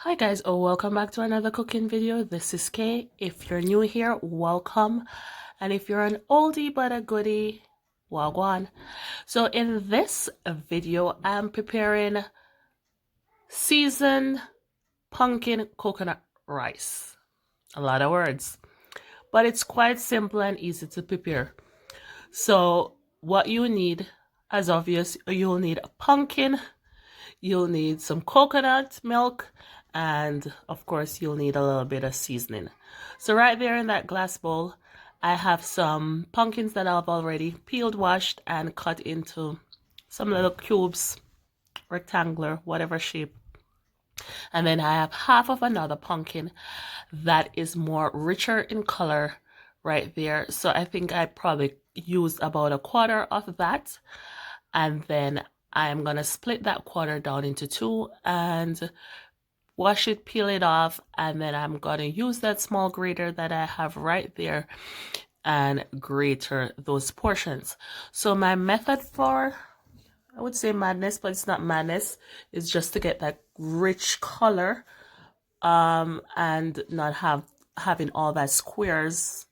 Hi guys, welcome back to another cooking video. This is Kay. If you're new here, welcome. And if you're an oldie but a goodie, wagwan. So in this video, I'm preparing seasoned pumpkin coconut rice. A lot of words, but it's quite simple and easy to prepare. So what you need, as obvious, you'll need a pumpkin, you'll need some coconut milk, and of course you'll need a little bit of seasoning. So right there in that glass bowl, I have some pumpkins that I've already peeled, washed, and cut into some little cubes, rectangular, whatever shape. And then I have half of another pumpkin that is more richer in color right there. So I think I probably used about a quarter of that. And then I'm gonna split that quarter down into two and wash it, peel it off, and then I'm gonna use that small grater that I have right there and grater those portions. So my method for, I would say madness, but it's not madness, is just to get that rich color and not having all that squares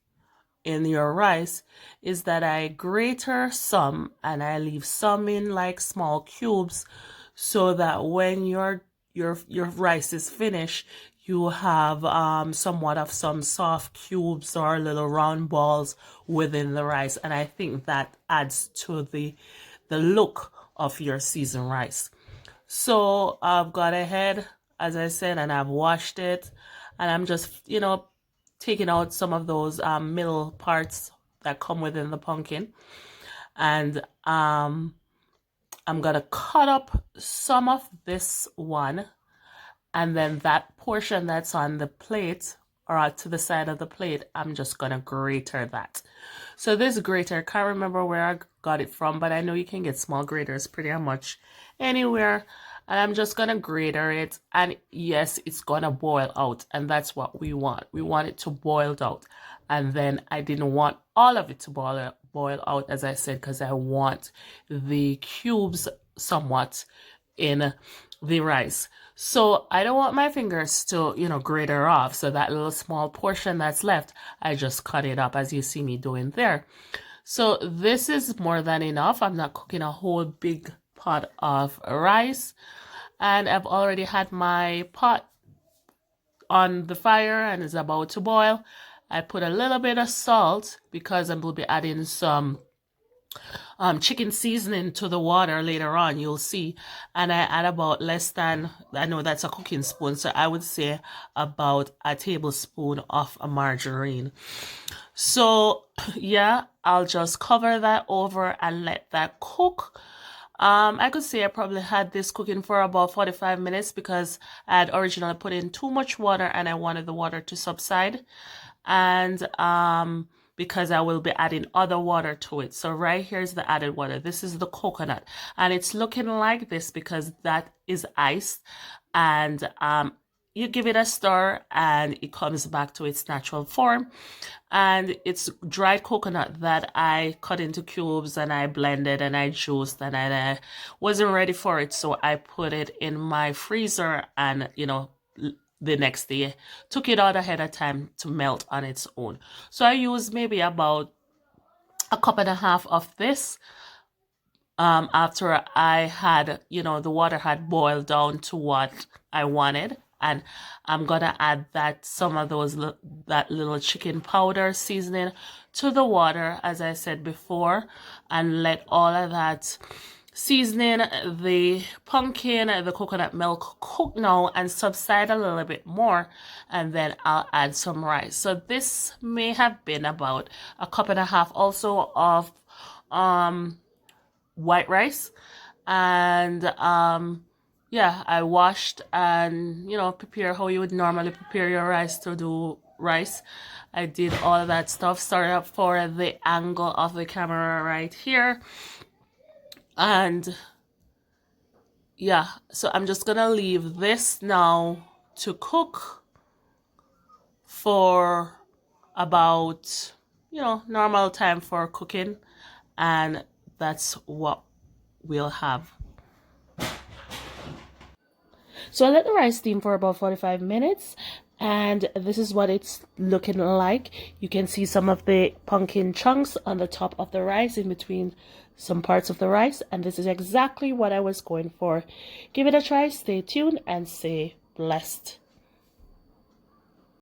in your rice, is that I grater some and I leave some in like small cubes so that when your rice is finished, you have somewhat of some soft cubes or little round balls within the rice, and I think that adds to the look of your seasoned rice. So I've got ahead, as I said, and I've washed it, and I'm just taking out some of those middle parts that come within the pumpkin, and I'm gonna cut up some of this one, and then that portion that's on the plate or to the side of the plate, I'm just gonna grater that. So this grater, can't remember where I got it from, but I know you can get small graters pretty much anywhere. And I'm just gonna grater it, and yes, it's gonna boil out, and that's what we want. We want it to boil out, and then I didn't want all of it to boil out, as I said, because I want the cubes somewhat in the rice. So I don't want my fingers to, grater off. So that little small portion that's left, I just cut it up as you see me doing there. So this is more than enough. I'm not cooking a whole big pot of rice. And I've already had my pot on the fire and it's about to boil. I put a little bit of salt because I will be adding some chicken seasoning to the water later on, you'll see. And I add about less than, I know that's a cooking spoon, so I would say about a tablespoon of a margarine. So yeah, I'll just cover that over and let that cook. I could say I probably had this cooking for about 45 minutes because I had originally put in too much water and I wanted the water to subside. And because I will be adding other water to it. So right here is the added water. This is the coconut. And it's looking like this because that is iced. And you give it a stir and it comes back to its natural form. And it's dried coconut that I cut into cubes and I blended and I juiced, and I wasn't ready for it. So I put it in my freezer and, the next day, took it out ahead of time to melt on its own. So I used maybe about a cup and a half of this after I had, the water had boiled down to what I wanted. And I'm gonna add some of those that little chicken powder seasoning to the water, as I said before, and let all of that seasoning, the pumpkin, the coconut milk cook now and subside a little bit more, and then I'll add some rice. So this may have been about a cup and a half also of white rice. And yeah, I washed and prepare how you would normally prepare your rice to do rice. I did all of that stuff. Sorry up for the angle of the camera right here. And yeah, so I'm just gonna leave this now to cook for about normal time for cooking, and that's what we'll have. So I let the rice steam for about 45 minutes, and this is what it's looking like. You can see some of the pumpkin chunks on the top of the rice in between some parts of the rice, and this is exactly what I was going for. Give it a try, stay tuned, and stay blessed.